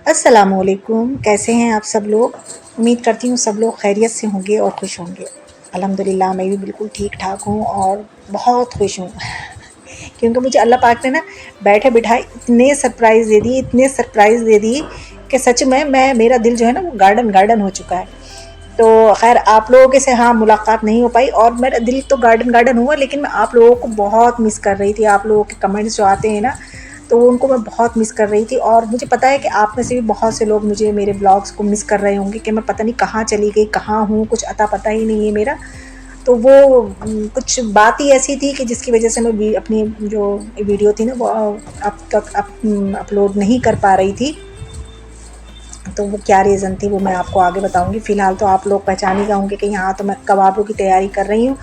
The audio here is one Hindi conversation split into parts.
अस्सलामुअलैकुम, कैसे हैं आप सब लोग। उम्मीद करती हूँ सब लोग खैरियत से होंगे और खुश होंगे। अल्हम्दुलिल्लाह मैं भी बिल्कुल ठीक-ठाक हूँ और बहुत खुश हूँ क्योंकि मुझे अल्लाह पाक ने ना बैठे-बिठाए इतने सरप्राइज़ दे दिए कि सच में मैं मेरा दिल जो है ना वो गार्डन-गार्डन हो चुका है। तो ख़ैर आप लोगों के से हाँ, मुलाकात नहीं हो पाई और मेरा दिल तो गार्डन-गार्डन हुआ, लेकिन मैं आप लोगों को बहुत मिस कर रही थी। आप लोगों के कमेंट्स जो आते हैं ना, तो उनको मैं बहुत मिस कर रही थी और मुझे पता है कि आप में से भी बहुत से लोग मुझे मेरे व्लॉग्स को मिस कर रहे होंगे कि मैं पता नहीं कहाँ चली गई, कहाँ हूँ, कुछ अता-पता ही नहीं है मेरा। तो वो कुछ बात ही ऐसी थी कि जिसकी वज़ह से मैं अपनी जो वीडियो थी ना वो अब तक अपलोड नहीं कर पा रही थी। तो वो क्या रीज़न थी वो मैं आपको आगे बताऊँगी। फ़िलहाल तो आप लोग पहचान ही जाओगे कि यहाँ तो मैं कबाबों की तैयारी कर रही हूँ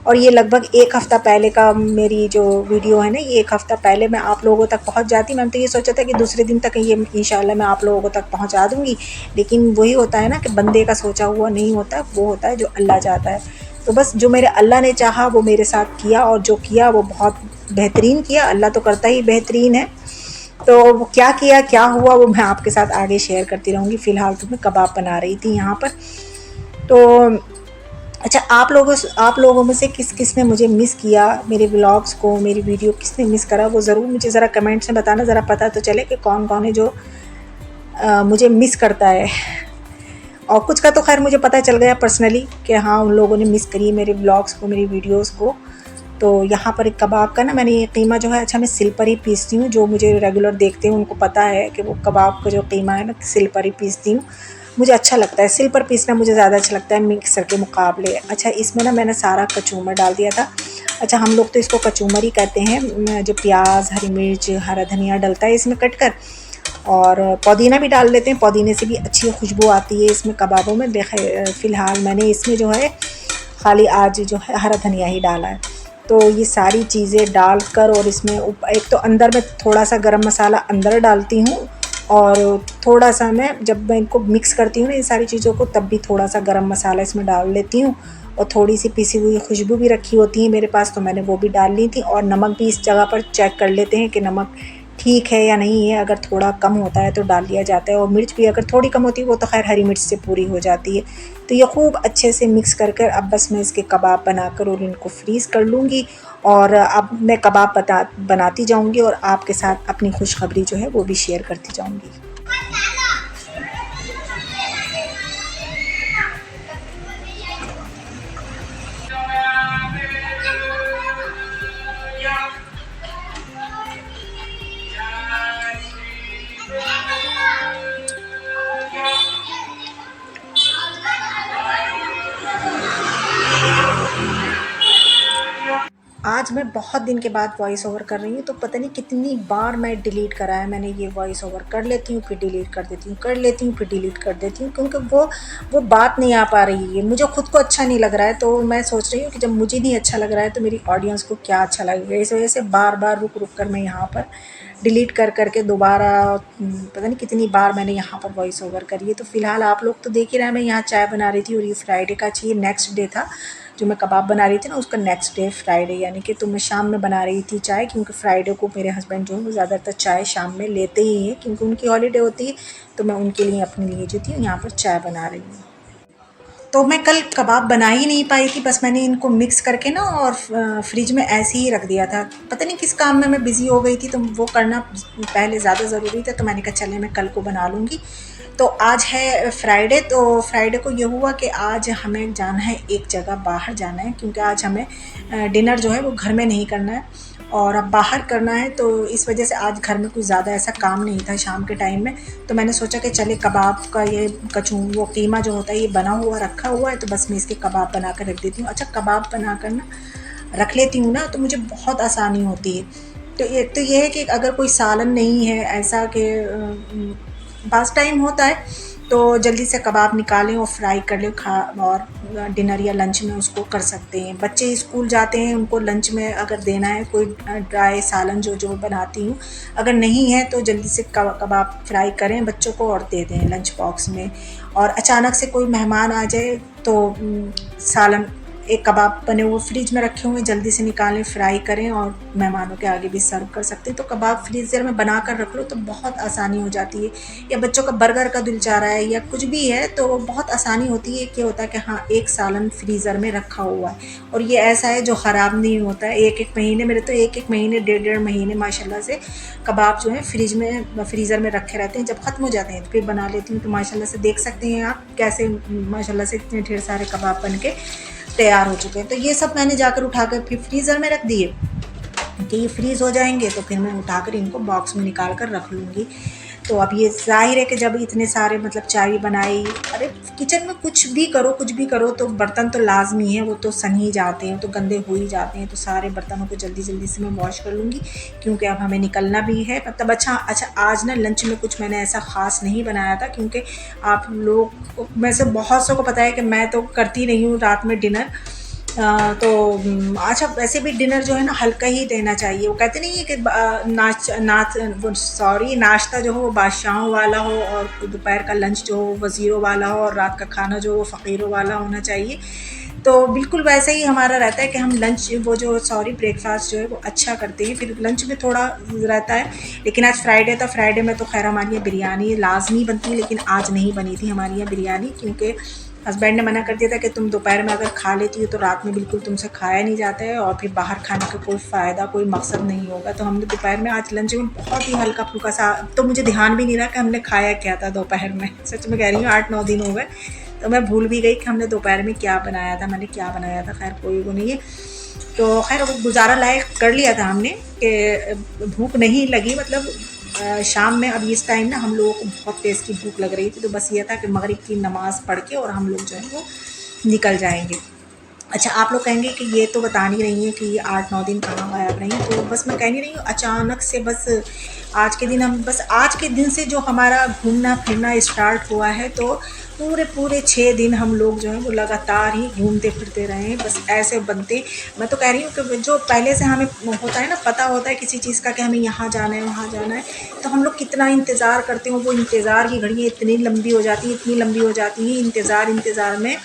और ये लगभग 1 हफ़्ता पहले का मेरी जो वीडियो है ना, ये 1 हफ़्ता पहले मैं आप लोगों तक पहुँच जाती। मैंने तो ये सोचा था कि दूसरे दिन तक ये इंशाल्लाह मैं आप लोगों तक पहुँचा दूँगी। लेकिन वही होता है ना कि बंदे का सोचा हुआ नहीं होता, वो होता है जो अल्लाह चाहता है। तो बस जो मेरे अल्लाह ने चाहा वो मेरे साथ किया और जो किया वो बहुत बेहतरीन किया। अल्लाह तो करता ही बेहतरीन है। तो वो क्या किया, क्या हुआ वो मैं आपके साथ आगे शेयर करती रहूँगी। फ़िलहाल तो मैं कबाब बना रही थी यहाँ पर। तो अच्छा, आप लोगों में से किस-किस ने मुझे मिस किया, मेरे व्लॉग्स को, मेरी वीडियो किसने मिस करा, वो ज़रूर मुझे ज़रा कमेंट्स में बताना, ज़रा पता तो चले कि कौन-कौन है जो मुझे मिस करता है। और कुछ का तो ख़ैर मुझे पता चल गया पर्सनली कि हाँ, उन लोगों ने मिस करी मेरे व्लॉग्स को, मेरी वीडियोज़ को। तो यहाँ पर एक कबाब का ना मैंने ये कीमा जो है, अच्छा मैं सिल पर ही पीसती हूँ। जो मुझे रेगुलर देखते हैं उनको पता है कि वो कबाब का जो कीमा है मैं सिल पर ही पीसती हूँ। मुझे अच्छा लगता है, सिल पर पीसना मुझे ज़्यादा अच्छा लगता है मिक्सर के मुकाबले। अच्छा, इसमें ना मैंने सारा कचूमर डाल दिया था। अच्छा, हम लोग तो इसको कचूमर ही कहते हैं। जो प्याज, हरी मिर्च, हरा धनिया डलता है इसमें कट कर, और पुदीना भी डाल लेते हैं। पुदीने से भी अच्छी खुशबू आती है इसमें कबाबों में। फ़िलहाल मैंने इसमें जो है खाली आज जो है हरा धनिया ही डाला है। तो ये सारी चीज़ें डालकर और इसमें एक तो अंदर मैं थोड़ा-सा गरम मसाला अंदर डालती हूँ और थोड़ा-सा जब मैं इनको मिक्स करती हूँ ना इन सारी चीज़ों को, तब भी थोड़ा-सा गरम मसाला इसमें डाल लेती हूँ और थोड़ी-सी पिसी हुई खुशबू भी रखी होती है मेरे पास, तो मैंने वो भी डाल ली थी। और नमक भी इस जगह पर चेक कर लेते हैं कि नमक ठीक है या नहीं है। अगर थोड़ा कम होता है तो डाल लिया जाता है और मिर्च भी अगर थोड़ी कम होती है वो तो ख़ैर हरी मिर्च से पूरी हो जाती है। तो ये खूब अच्छे से मिक्स कर कर अब बस मैं इसके कबाब बनाकर और इनको फ्रीज़ कर लूँगी और अब मैं कबाब बनाती जाऊँगी और आपके साथ अपनी खुशखबरी जो है वो भी शेयर करती जाऊँगी। आज मैं बहुत दिन के बाद वॉइस ओवर कर रही हूँ, तो पता नहीं कितनी बार मैं डिलीट करा है मैंने। ये वॉइस ओवर कर लेती हूँ फिर डिलीट कर देती हूँ, कर लेती हूँ फिर डिलीट कर देती हूँ, क्योंकि वो बात नहीं आ पा रही है। मुझे खुद को अच्छा नहीं लग रहा है, तो मैं सोच रही हूँ कि जब मुझे नहीं अच्छा लग रहा है तो मेरी ऑडियंस को क्या अच्छा लगेगा। इस वजह से बार बार रुक रुक कर मैं यहाँ पर डिलीट कर करके दोबारा पता नहीं कितनी बार मैंने यहाँ पर वॉइस ओवर करी है। तो फ़िलहाल आप लोग तो देख ही रहे हैं, मैं यहाँ चाय बना रही थी और ये फ्राइडे का चाहिए नेक्स्ट डे था। जो मैं कबाब बना रही थी ना उसका नेक्स्ट डे फ्राइडे, यानी कि तो मैं शाम में बना रही थी चाय, क्योंकि फ्राइडे को मेरे हस्बैंड जो है वो ज़्यादातर चाय शाम में लेते ही हैं क्योंकि उनकी हॉलीडे होती है। तो मैं उनके लिए अपने लिए जो थी यहाँ पर चाय बना रही हूँ। तो मैं कल कबाब बना ही नहीं पाई थी, बस मैंने इनको मिक्स करके ना और फ्रिज में ऐसे ही रख दिया था। पता नहीं किस काम में मैं बिज़ी हो गई थी, तो वो करना पहले ज़्यादा ज़रूरी था, तो मैंने कहा चले मैं कल को बना लूँगी। तो आज है फ्राइडे, तो फ्राइडे को ये हुआ कि आज हमें जाना है एक जगह, बाहर जाना है, क्योंकि आज हमें डिनर जो है वो घर में नहीं करना है और अब बाहर करना है। तो इस वजह से आज घर में कुछ ज़्यादा ऐसा काम नहीं था शाम के टाइम में। तो मैंने सोचा कि चले कबाब का ये वो कीमा जो होता है ये बना हुआ रखा हुआ है, तो बस मैं इसके कबाब बना कर रख देती हूँ। अच्छा, कबाब बना कर ना रख लेती हूँ ना तो मुझे बहुत आसानी होती है। तो ये है कि अगर कोई सालन नहीं है ऐसा कि पास टाइम होता है, तो जल्दी से कबाब निकालें और फ्राई कर लें, खा और डिनर या लंच में उसको कर सकते हैं। बच्चे स्कूल जाते हैं, उनको लंच में अगर देना है कोई ड्राई सालन जो बनाती हूँ, अगर नहीं है तो जल्दी से कबाब फ्राई करें बच्चों को और दे दें लंच बॉक्स में। और अचानक से कोई मेहमान आ जाए तो सालन एक कबाब बने हुए फ्रिज में रखे हुए, जल्दी से निकालें, फ्राई करें और मेहमानों के आगे भी सर्व कर सकते हैं। तो कबाब फ्रीज़र में बना कर रख लो तो बहुत आसानी हो जाती है। या बच्चों का बर्गर का दिल चाह रहा है या कुछ भी है तो बहुत आसानी होती है। क्या होता है कि हाँ, एक सालन फ्रीज़र में रखा हुआ है और ये ऐसा है जो ख़राब नहीं होता है। एक महीने, मेरे तो एक महीने, डेढ़ महीने माशाल्लाह से कबाब जो है फ्रीज़र में रखे रहते हैं। जब ख़त्म हो जाते हैं तो फिर बना लेती हूँ। तो माशाल्लाह से देख सकते हैं आप कैसे माशाल्लाह से इतने ढेर सारे कबाब बन के तैयार हो चुके हैं। तो ये सब मैंने जाकर उठाकर फिर फ्रीज़र में रख दिए कि ये फ्रीज़ हो जाएंगे तो फिर मैं उठाकर इनको बॉक्स में निकाल कर रख लूँगी। तो अब ये ज़ाहिर है कि जब इतने सारे मतलब चाय बनाई, अरे किचन में कुछ भी करो तो बर्तन तो लाजमी है, वो तो सन ही जाते हैं, तो गंदे हो ही जाते हैं। तो सारे बर्तनों को जल्दी जल्दी से मैं वॉश कर लूँगी क्योंकि अब हमें निकलना भी है। मतलब अच्छा आज ना लंच में कुछ मैंने ऐसा ख़ास नहीं बनाया था क्योंकि आप लोग में से बहुत सौ को पता है कि मैं तो करती नहीं हूँ रात में डिनर। तो अच्छा वैसे भी डिनर जो है ना हल्का ही देना चाहिए। वो कहते नहीं है कि नाश्ता जो हो वो बादशाहों वाला हो और दोपहर का लंच जो हो वज़ीरों वाला हो और रात का खाना जो हो वो फ़कीरों वाला होना चाहिए। तो बिल्कुल वैसा ही हमारा रहता है कि हम ब्रेकफास्ट जो है वो अच्छा करते हैं। फिर लंच में थोड़ा रहता है, लेकिन आज फ्राइडे था। फ्राइडे में तो खैर हमारे यहाँ बिरयानी लाजमी बनती है, लेकिन आज नहीं बनी थी हमारे यहाँ बिरयानी क्योंकि हस्बैंड ने मना कर दिया था कि तुम दोपहर में अगर खा लेती हो तो रात में बिल्कुल तुमसे खाया नहीं जाता है और फिर बाहर खाने का कोई फ़ायदा, कोई मकसद नहीं होगा। तो हमने दोपहर में आज लंच में बहुत ही हल्का फुल्का सा, तो मुझे ध्यान भी नहीं रहा कि हमने खाया क्या था दोपहर में। सच में कह रही हूँ 8-9 दिन हो गए तो मैं भूल भी गई कि हमने दोपहर में क्या बनाया था, मैंने क्या बनाया था। खैर कोई वो नहीं है, तो खैर वो गुजारा लायक कर लिया था हमने कि भूख नहीं लगी। मतलब शाम में अब इस टाइम ना हम लोगों को बहुत तेज़ की भूख लग रही थी, तो बस ये था कि मगरिब की नमाज़ पढ़ के और हम लोग जो है वो निकल जाएंगे। अच्छा आप लोग कहेंगे कि ये तो बता नहीं रही है कि ये 8-9 दिन कहाँ गायब रही, तो बस मैं कह नहीं रही हूँ अचानक से। बस आज के दिन से जो हमारा घूमना फिरना स्टार्ट हुआ है, तो पूरे 6 दिन हम लोग जो है वो लगातार ही घूमते फिरते रहे हैं। बस ऐसे बनते, मैं तो कह रही हूँ कि जो पहले से हमें होता है ना, पता होता है किसी चीज़ का कि हमें यहाँ जाना है वहाँ जाना है, तो हम लोग कितना इंतज़ार करते हैं। वो इंतज़ार की घड़ियाँ इतनी लंबी हो जाती हैं इंतज़ार में।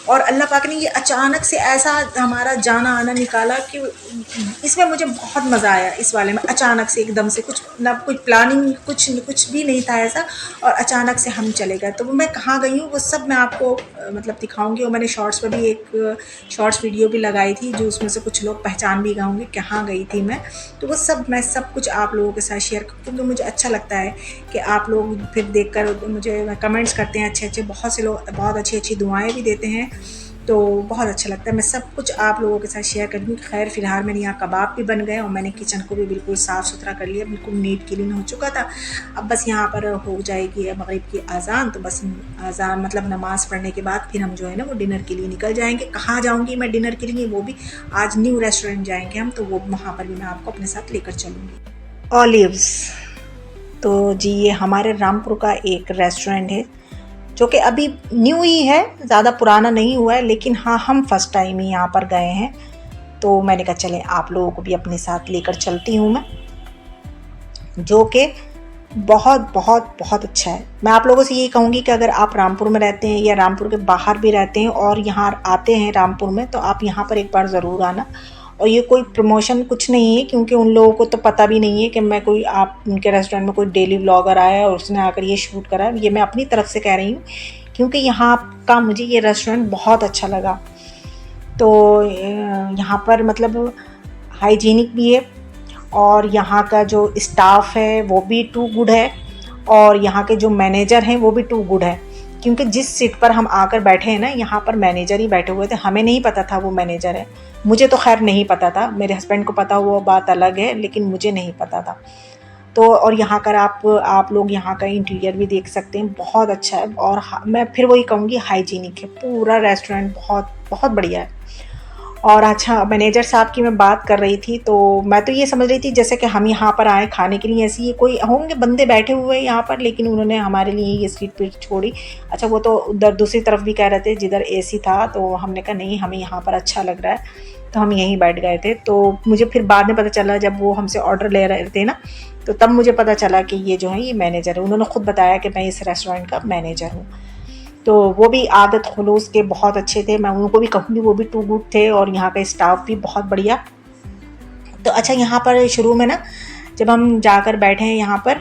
और अल्लाह पाक ने ये अचानक से ऐसा हमारा जाना आना निकाला कि इसमें मुझे बहुत मज़ा आया। इस वाले में अचानक से एकदम से कुछ ना, कुछ प्लानिंग कुछ भी नहीं था ऐसा, और अचानक से हम चले गए। तो वो मैं कहाँ गई हूँ वो सब मैं आपको मतलब दिखाऊंगी। और मैंने शॉर्ट्स पर भी एक शॉर्ट्स वीडियो भी लगाई थी जो उसमें से कुछ लोग पहचान भी गए होंगे कहाँ गई थी मैं। तो वो सब मैं सब कुछ आप लोगों के साथ शेयर करूँ क्योंकि मुझे अच्छा लगता है कि आप लोग फिर देखकर मुझे कमेंट्स करते हैं अच्छे, बहुत से लोग बहुत अच्छी दुआएं भी देते हैं, तो बहुत अच्छा लगता है। मैं सब कुछ आप लोगों के साथ शेयर करूँगी। खैर फ़िलहाल मेरे यहाँ कबाब भी बन गए और मैंने किचन को भी बिल्कुल साफ़ सुथरा कर लिया, बिल्कुल नीट क्लीन हो चुका था। अब बस यहाँ पर हो जाएगी मगरिब की अज़ान, तो बस अज़ान मतलब नमाज़ पढ़ने के बाद फिर हम जो है ना वो डिनर के लिए निकल जाएंगे। कहाँ जाऊँगी मैं डिनर के लिए, वो भी आज न्यू रेस्टोरेंट जाएंगे हम, तो वो वहाँ पर भी मैं आपको अपने साथ लेकर चलूँगी। ऑलिव्स, तो जी ये हमारे रामपुर का एक रेस्टोरेंट है जो कि अभी न्यू ही है, ज़्यादा पुराना नहीं हुआ है, लेकिन हाँ हम फर्स्ट टाइम ही यहाँ पर गए हैं। तो मैंने कहा चले आप लोगों को भी अपने साथ लेकर चलती हूँ मैं, जो कि बहुत अच्छा है। मैं आप लोगों से यही कहूँगी कि अगर आप रामपुर में रहते हैं या रामपुर के बाहर भी रहते हैं और यहाँ आते हैं रामपुर में, तो आप यहाँ पर एक बार ज़रूर आना। और ये कोई प्रमोशन कुछ नहीं है क्योंकि उन लोगों को तो पता भी नहीं है कि मैं कोई आप उनके रेस्टोरेंट में कोई डेली व्लॉगर आया है और उसने आकर ये शूट करा है। ये मैं अपनी तरफ से कह रही हूँ क्योंकि यहाँ का मुझे ये रेस्टोरेंट बहुत अच्छा लगा। तो यहाँ पर मतलब हाइजीनिक भी है और यहाँ का जो स्टाफ है वो भी टू गुड है और यहाँ के जो मैनेजर हैं वो भी टू गुड है। क्योंकि जिस सीट पर हम आकर बैठे हैं ना, यहाँ पर मैनेजर ही बैठे हुए थे, हमें नहीं पता था वो मैनेजर है। मुझे तो खैर नहीं पता था, मेरे हस्बैंड को पता हुआ बात अलग है, लेकिन मुझे नहीं पता था। तो और यहाँ कर आप लोग यहाँ का इंटीरियर भी देख सकते हैं, बहुत अच्छा है। और मैं फिर वही कहूँगी हाइजीनिक है, पूरा रेस्टोरेंट बहुत बढ़िया है। और अच्छा मैनेजर साहब की मैं बात कर रही थी, तो मैं तो ये समझ रही थी जैसे कि हम यहाँ पर आए खाने के लिए, ऐसे ही कोई होंगे बंदे बैठे हुए यहाँ पर, लेकिन उन्होंने हमारे लिए ये सीट पर छोड़ी। अच्छा वो तो उधर दूसरी तरफ भी कह रहे थे जिधर एसी था, तो हमने कहा नहीं हमें यहाँ पर अच्छा लग रहा है, तो हम यहीं बैठ गए थे। तो मुझे फिर बाद में पता चला जब वो हमसे ऑर्डर ले रहे थे ना, तो तब मुझे पता चला कि ये जो है ये मैनेजर है। उन्होंने ख़ुद बताया कि मैं इस रेस्टोरेंट का मैनेजर हूँ। तो वो भी आदत खुलूस के बहुत अच्छे थे, मैं उनको भी कहूँगी वो भी टू गुड थे, और यहाँ का स्टाफ भी बहुत बढ़िया। तो अच्छा, यहाँ पर शुरू में ना जब हम जाकर बैठे हैं यहाँ पर,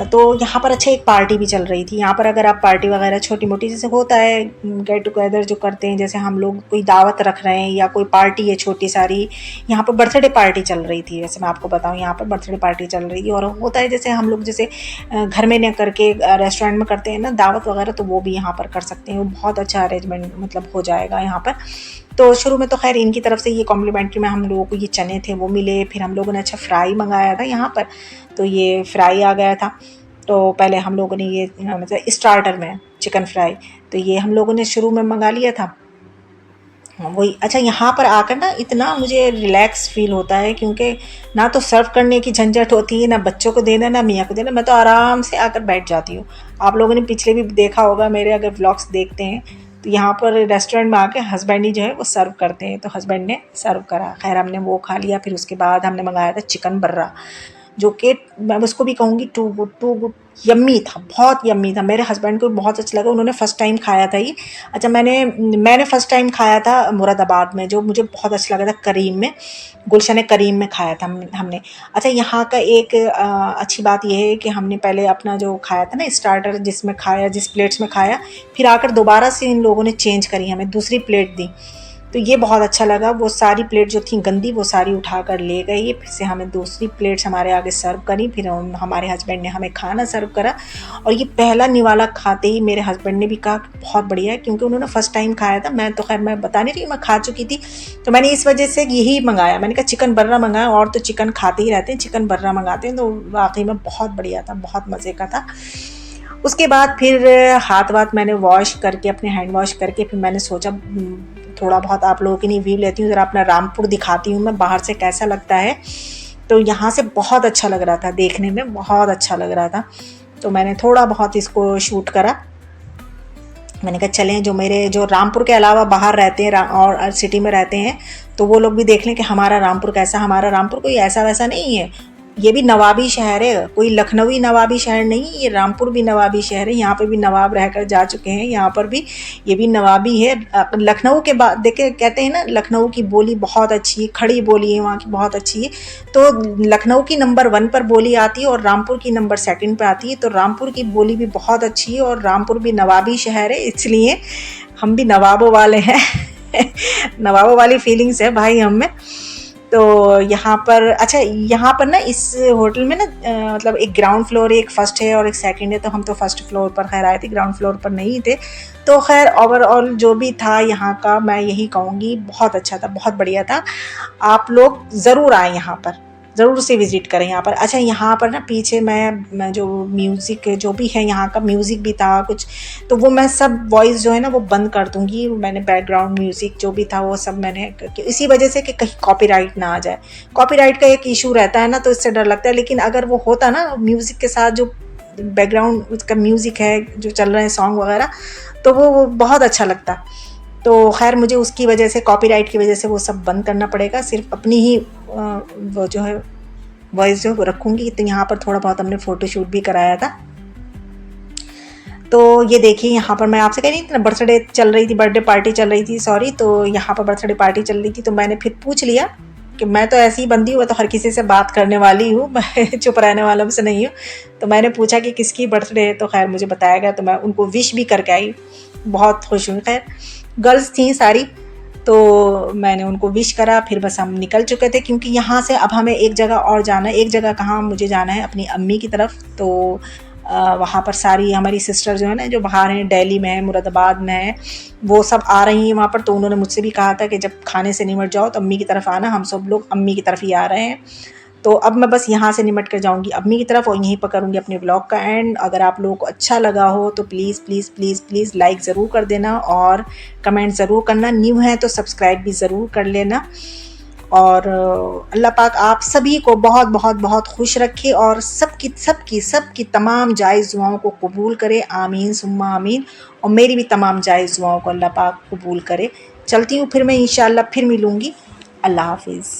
तो यहाँ पर अच्छा एक पार्टी भी चल रही थी। यहाँ पर अगर आप पार्टी वगैरह छोटी मोटी जैसे होता है गेट टुगेदर जो करते हैं, जैसे हम लोग कोई दावत रख रहे हैं या कोई पार्टी है छोटी सारी, यहाँ पर बर्थडे पार्टी चल रही थी। वैसे मैं आपको बताऊँ, यहाँ पर बर्थडे पार्टी चल रही थी, और होता है जैसे हम लोग जैसे घर में न करके रेस्टोरेंट में करते हैं ना दावत वगैरह, तो वो भी यहाँ पर कर सकते हैं। वो बहुत अच्छा अरेंजमेंट मतलब हो जाएगा यहाँ पर। तो शुरू में तो खैर इनकी तरफ से ये कॉम्प्लीमेंट्री में हम लोगों को ये चने थे वो मिले। फिर हम लोगों ने अच्छा फ्राई मंगाया था यहाँ पर, तो ये फ्राई आ गया था। तो पहले हम लोगों ने ये मतलब स्टार्टर में चिकन फ्राई, तो ये हम लोगों ने शुरू में मंगा लिया था। हाँ, वही। अच्छा, यहाँ पर आकर ना इतना मुझे रिलैक्स फील होता है, क्योंकि ना तो सर्व करने की झंझट होती है, ना बच्चों को देना, ना मियाँ को देना। मैं तो आराम से आकर बैठ जाती हूँ। आप लोगों ने पिछले भी देखा होगा मेरे, अगर व्लॉग्स देखते हैं तो यहाँ पर रेस्टोरेंट में आके हस्बैंड ही जो है वो सर्व करते हैं, तो हस्बैंड ने सर्व करा। खैर हमने वो खा लिया। फिर उसके बाद हमने मंगाया था चिकन बर्रा, जो कि मैं उसको भी कहूँगी टू गुड यम्मी था, बहुत यम्मी था। मेरे हस्बैंड को बहुत अच्छा लगा, उन्होंने फ़र्स्ट टाइम खाया था ये। अच्छा, मैंने फ़र्स्ट टाइम खाया था मुरादाबाद में, जो मुझे बहुत अच्छा लगा था, करीम में, गुलशन करीम में खाया था हमने। अच्छा, यहाँ का एक अच्छी बात यह है कि हमने पहले अपना जो खाया था ना स्टार्टर, जिसमें खाया, जिस प्लेट्स में खाया, फिर आकर दोबारा से इन लोगों ने चेंज करी, हमें दूसरी प्लेट दी। तो ये बहुत अच्छा लगा। वो सारी प्लेट जो थी गंदी वो सारी उठा कर ले गई, फिर से हमें दूसरी प्लेट्स हमारे आगे सर्व करी। फिर हमारे हस्बैंड ने हमें खाना सर्व करा, और ये पहला निवाला खाते ही मेरे हस्बैंड ने भी कहा कि बहुत बढ़िया है, क्योंकि उन्होंने फ़र्स्ट टाइम खाया था। मैं तो खैर मैं बता नहीं रही, मैं खा चुकी थी, तो मैंने इस वजह से यही मंगाया। मैंने कहा चिकन बर्रा मंगाया, और तो चिकन खाते ही रहते हैं, चिकन बर्रा मंगाते हैं। तो वाकई में बहुत बढ़िया था, बहुत मज़े का था। उसके बाद फिर हाथ वाथ मैंने वॉश करके, अपने हैंड वॉश करके, फिर मैंने सोचा थोड़ा बहुत आप लोगों के लिए व्यू लेती हूँ, ज़रा अपना रामपुर दिखाती हूँ मैं बाहर से कैसा लगता है। तो यहाँ से बहुत अच्छा लग रहा था, देखने में बहुत अच्छा लग रहा था। तो मैंने थोड़ा बहुत इसको शूट करा। मैंने कहा चलें, जो रामपुर के अलावा बाहर रहते हैं और सिटी में रहते हैं, तो वो लोग भी देख लें कि हमारा रामपुर कैसा। हमारा रामपुर कोई ऐसा वैसा नहीं है, ये भी नवाबी शहर है, कोई लखनवी नवाबी शहर नहीं, ये रामपुर भी नवाबी शहर है। यहाँ पे भी नवाब रहकर जा चुके हैं, यहाँ पर भी ये भी नवाबी है। लखनऊ के बाद देखे, कहते हैं ना लखनऊ की बोली बहुत अच्छी है, खड़ी बोली है वहाँ की, बहुत अच्छी है। तो लखनऊ की नंबर 1 पर बोली आती है, और रामपुर की नंबर 2 पे आती है। तो रामपुर की बोली भी बहुत अच्छी है, और रामपुर भी नवाबी शहर है, इसलिए हम भी नवाबों वाले हैं। नवाबों वाली फीलिंग्स है भाई हम में। तो यहाँ पर अच्छा, यहाँ पर ना इस होटल में ना मतलब एक ग्राउंड फ्लोर है, एक फर्स्ट है और एक सेकंड है। तो हम तो फर्स्ट फ्लोर पर खैर आए थे, ग्राउंड फ्लोर पर नहीं थे। तो खैर ओवरऑल जो भी था यहाँ का, मैं यही कहूँगी बहुत अच्छा था, बहुत बढ़िया था। आप लोग ज़रूर आए यहाँ पर, ज़रूर से विज़िट करें यहाँ पर। अच्छा, यहाँ पर ना पीछे मैं जो म्यूज़िक जो भी है, यहाँ का म्यूज़िक भी था कुछ, तो वो मैं सब वॉइस जो है ना वो बंद कर दूँगी। मैंने बैकग्राउंड म्यूज़िक जो भी था वो सब मैंने, इसी वजह से कि कहीं कॉपीराइट ना आ जाए। कॉपीराइट का एक इशू रहता है ना, तो इससे डर लगता है। लेकिन अगर वो होता ना म्यूज़िक के साथ, जो बैकग्राउंड उसका म्यूज़िक है जो चल रहे हैं सॉन्ग वगैरह, तो वो बहुत अच्छा लगता। तो खैर मुझे उसकी वजह से, कॉपीराइट की वजह से वो सब बंद करना पड़ेगा। सिर्फ अपनी ही वो जो है वॉइस जो रखूँगी। तो यहाँ पर थोड़ा बहुत हमने फ़ोटोशूट भी कराया था। तो ये देखिए, यहाँ पर मैं आपसे कह रही थी ना बर्थडे चल रही थी, बर्थडे पार्टी चल रही थी, सॉरी। तो यहाँ पर बर्थडे पार्टी चल रही थी, तो मैंने फिर पूछ लिया कि मैं तो ऐसी ही बंदी हूँ, मैं तो हर किसी से बात करने वाली हूँ, मैं चुप रहने वालों से नहीं हूँ। तो मैंने पूछा कि किसकी बर्थडे है, तो खैर मुझे बताया गया, तो मैं उनको विश भी करके आई। बहुत खुश हूँ। खैर गर्ल्स थी सारी, तो मैंने उनको विश करा। फिर बस हम निकल चुके थे, क्योंकि यहाँ से अब हमें एक जगह और जाना है। एक जगह कहाँ, मुझे जाना है अपनी अम्मी की तरफ। तो वहाँ पर सारी हमारी सिस्टर जो है ना, जो बाहर हैं, दिल्ली में है, मुरादाबाद में है, वो सब आ रही हैं वहाँ पर। तो उन्होंने मुझसे भी कहा था कि जब खाने से निमट जाओ तो अम्मी की तरफ आना, हम सब लोग अम्मी की तरफ ही आ रहे हैं। तो अब मैं बस यहाँ से निमट कर जाऊँगी अम्मी की तरफ, और यहीं पर करूँगी अपने ब्लॉग का एंड। अगर आप लोगों को अच्छा लगा हो तो please please please please like ज़रूर कर देना, और कमेंट ज़रूर करना। न्यू है तो सब्सक्राइब भी ज़रूर कर लेना। और अल्लाह पाक आप सभी को बहुत बहुत बहुत खुश रखे, और सबकी तमाम जायज़ दुआओं को कबूल करे। आमीन सुम्मा आमीन। और मेरी भी तमाम जायज़ दुआओं को अल्लाह पाक कबूल करे। चलती हूँ फिर मैं, इंशाअल्लाह फिर मिलूँगी। अल्लाह हाफिज़।